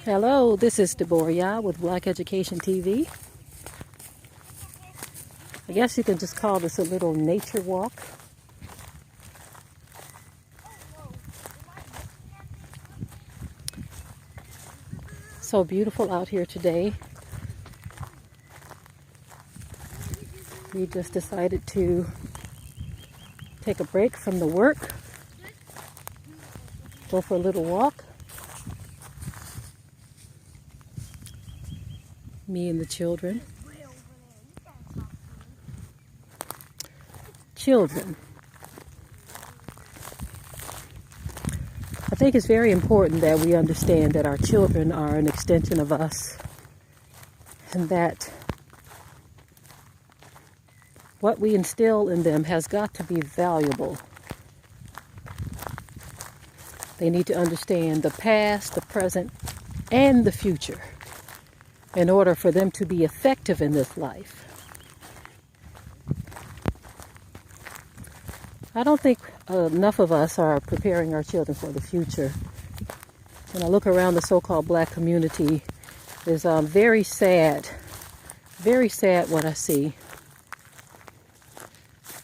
Hello, this is Deborah with Black Education TV. I guess you can just call this a little nature walk. So beautiful out here today. We just decided to take a break from the work, go for a little walk. Me and the children. I think it's very important that we understand that our children are an extension of us, and that what we instill in them has got to be valuable. They need to understand the past, the present, and the future in order for them to be effective in this life. I don't think enough of us are preparing our children for the future. When I look around the so-called black community, it's very sad what I see.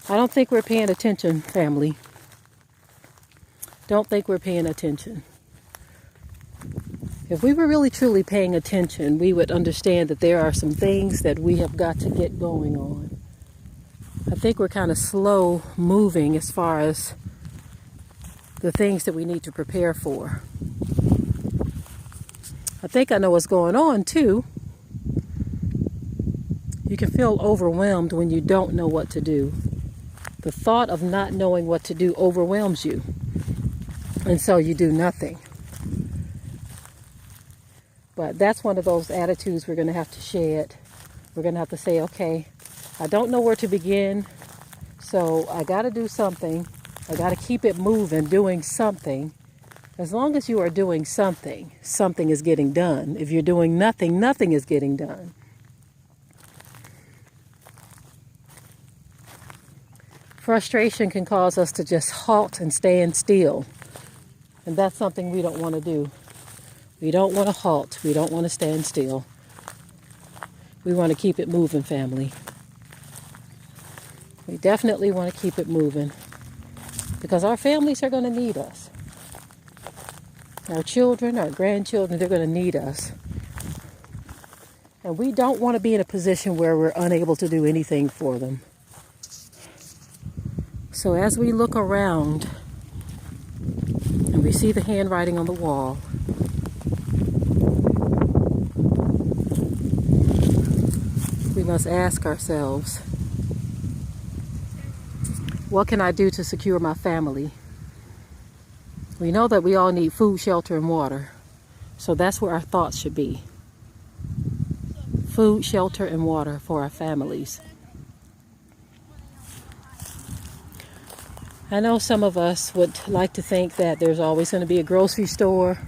I don't think we're paying attention, family. Don't think we're paying attention. If we were really truly paying attention, we would understand that there are some things that we have got to get going on. I think we're kind of slow moving as far as the things that we need to prepare for. I think I know what's going on too. You can feel overwhelmed when you don't know what to do. The thought of not knowing what to do overwhelms you. And so you do nothing. But that's one of those attitudes we're going to have to shed. We're going to have to say, okay, I don't know where to begin, so I got to do something. I got to keep it moving, doing something. As long as you are doing something, something is getting done. If you're doing nothing, nothing is getting done. Frustration can cause us to just halt and stand still. And that's something we don't want to do. We don't want to halt. We don't want to stand still. We want to keep it moving, family. We definitely want to keep it moving because our families are going to need us. Our children, our grandchildren, they're going to need us. And we don't want to be in a position where we're unable to do anything for them. So as we look around and we see the handwriting on the wall, we must ask ourselves, what can I do to secure my family? We know that we all need food, shelter, and water. So that's where our thoughts should be. Food, shelter, and water for our families. I know some of us would like to think that there's always going to be a grocery store,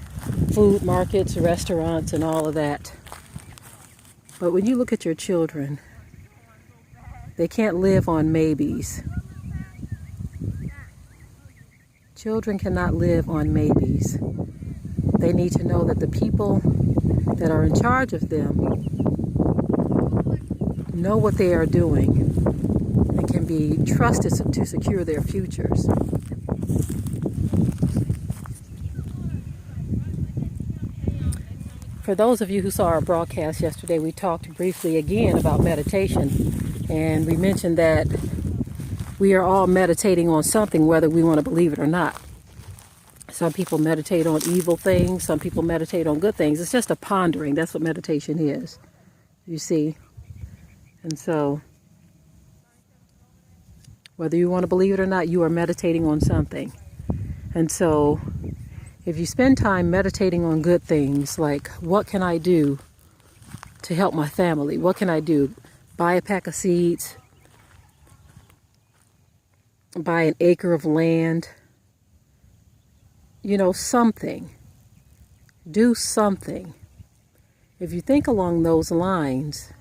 food markets, restaurants, and all of that. But when you look at your children, they can't live on maybes. Children cannot live on maybes. They need to know that the people that are in charge of them know what they are doing and can be trusted to secure their futures. For those of you who saw our broadcast yesterday, we talked briefly again about meditation, and we mentioned that we are all meditating on something, whether we want to believe it or not. Some people meditate on evil things. Some people meditate on good things. It's just a pondering. That's what meditation is, you see. And so, whether you want to believe it or not, you are meditating on something. And so, if you spend time meditating on good things, like what can I do to help my family? What can I do? Buy a pack of seeds. Buy an acre of land. You know, something. Do something. If you think along those lines,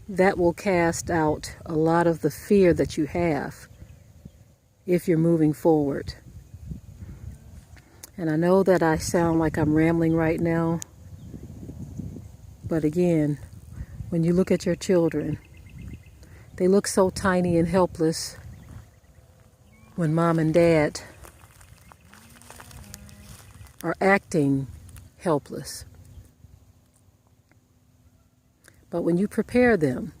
that will cast out a lot of the fear that you have if you're moving forward. And I know that I sound like I'm rambling right now, but again, when you look at your children, they look so tiny and helpless when mom and dad are acting helpless. But when you prepare them,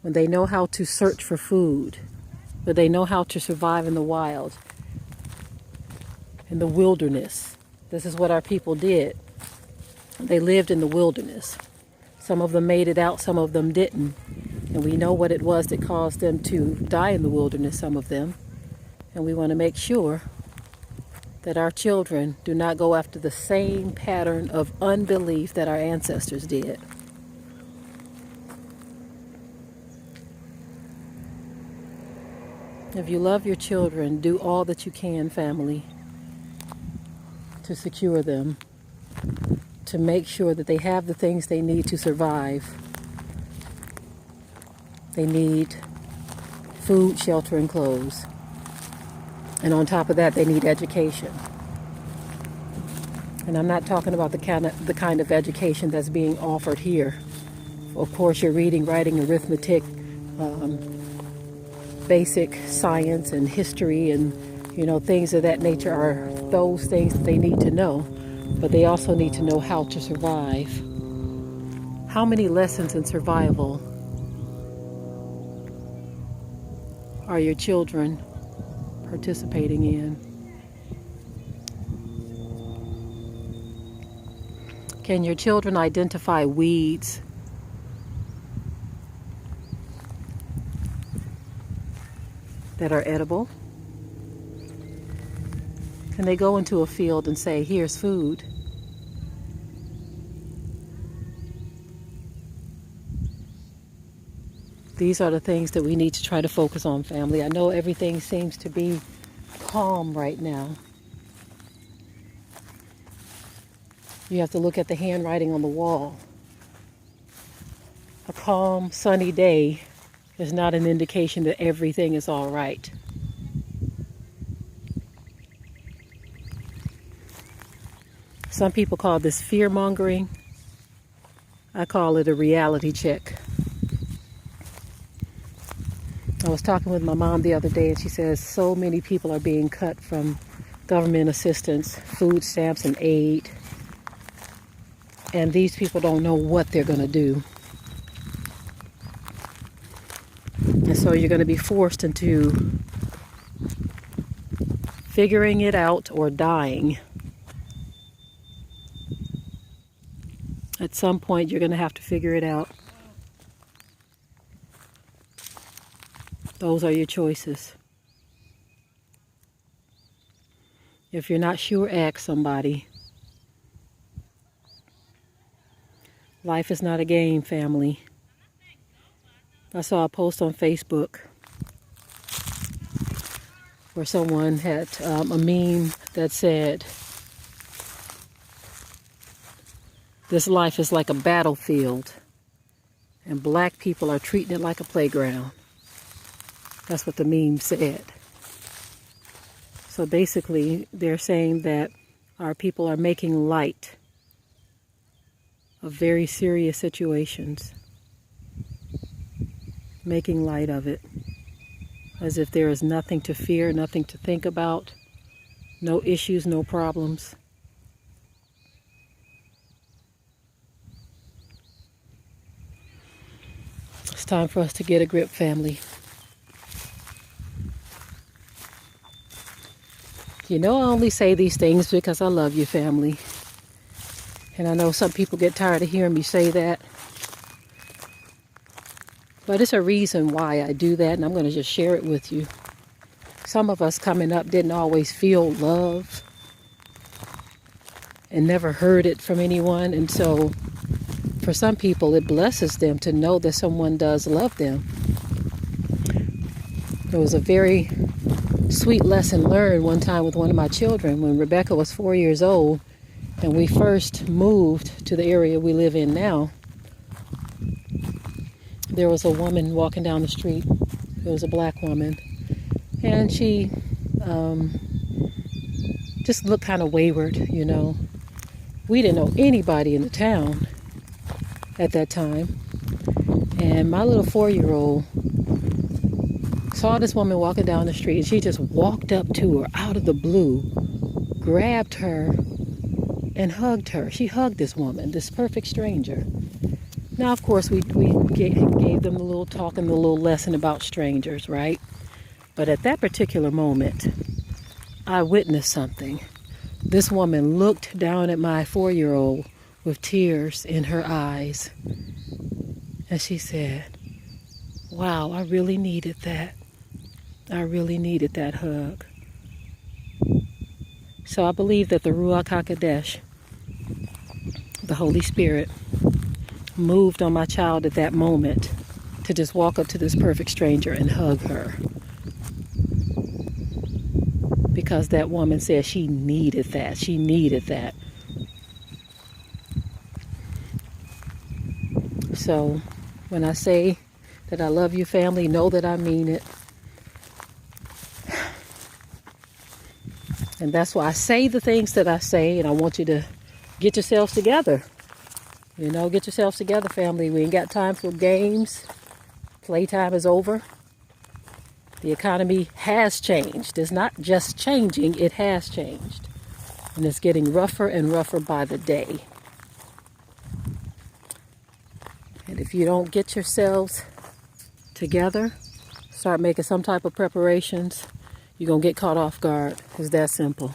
when they know how to search for food, when they know how to survive in the wild, in the wilderness. This is what our people did. They lived in the wilderness. Some of them made it out, some of them didn't. And we know what it was that caused them to die in the wilderness, some of them. And we want to make sure that our children do not go after the same pattern of unbelief that our ancestors did. If you love your children, do all that you can, family, to secure them, to make sure that they have the things they need to survive. They need food, shelter, and clothes. And on top of that, they need education. And I'm not talking about the kind of education that's being offered here. Of course, your reading, writing, arithmetic, basic science and history and things of that nature are those things that they need to know, but they also need to know how to survive. How many lessons in survival are your children participating in? Can your children identify weeds that are edible? Can they go into a field and say, here's food? These are the things that we need to try to focus on, family. I know everything seems to be calm right now. You have to look at the handwriting on the wall. A calm, sunny day is not an indication that everything is all right. Some people call this fear-mongering. I call it a reality check. I was talking with my mom the other day, and she says so many people are being cut from government assistance, food stamps, and aid. And these people don't know what they're going to do. And so you're going to be forced into figuring it out or dying. At some point, you're going to have to figure it out. Those are your choices. If you're not sure, ask somebody. Life is not a game, family. I saw a post on Facebook where someone had a meme that said, this life is like a battlefield, and black people are treating it like a playground. That's what the meme said. So basically, they're saying that our people are making light of very serious situations. Making light of it. As if there is nothing to fear, nothing to think about, no issues, no problems. It's time for us to get a grip, family. I only say these things because I love you, family. And I know some people get tired of hearing me say that. But it's a reason why I do that, and I'm going to just share it with you. Some of us coming up didn't always feel love and never heard it from anyone. And so for some people, it blesses them to know that someone does love them. There was a very sweet lesson learned one time with one of my children when Rebecca was 4 years old and we first moved to the area we live in now. There was a woman walking down the street. It was a black woman, and she just looked kind of wayward, you know. We didn't know anybody in the town at that time. And my little 4-year-old saw this woman walking down the street, and she just walked up to her out of the blue, grabbed her, and hugged her. She hugged this woman, this perfect stranger. Now, of course, we gave them the little talk and the little lesson about strangers, right? But at that particular moment, I witnessed something. This woman looked down at my 4-year-old with tears in her eyes. And she said, wow, I really needed that. I really needed that hug. So I believe that the Ruach HaKodesh, the Holy Spirit, moved on my child at that moment to just walk up to this perfect stranger and hug her. Because that woman said she needed that. She needed that. So when I say that I love you, family, know that I mean it. And that's why I say the things that I say, and I want you to get yourselves together. You know, get yourselves together, family. We ain't got time for games. Playtime is over. The economy has changed. It's not just changing, it has changed. And it's getting rougher and rougher by the day. And if you don't get yourselves together, start making some type of preparations, you're going to get caught off guard. It's that simple.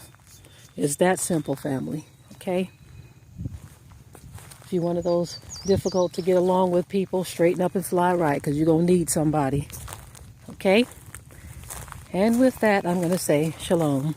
It's that simple, family. Okay? If you're one of those difficult to get along with people, straighten up and fly right, because you're going to need somebody. Okay? And with that, I'm going to say shalom.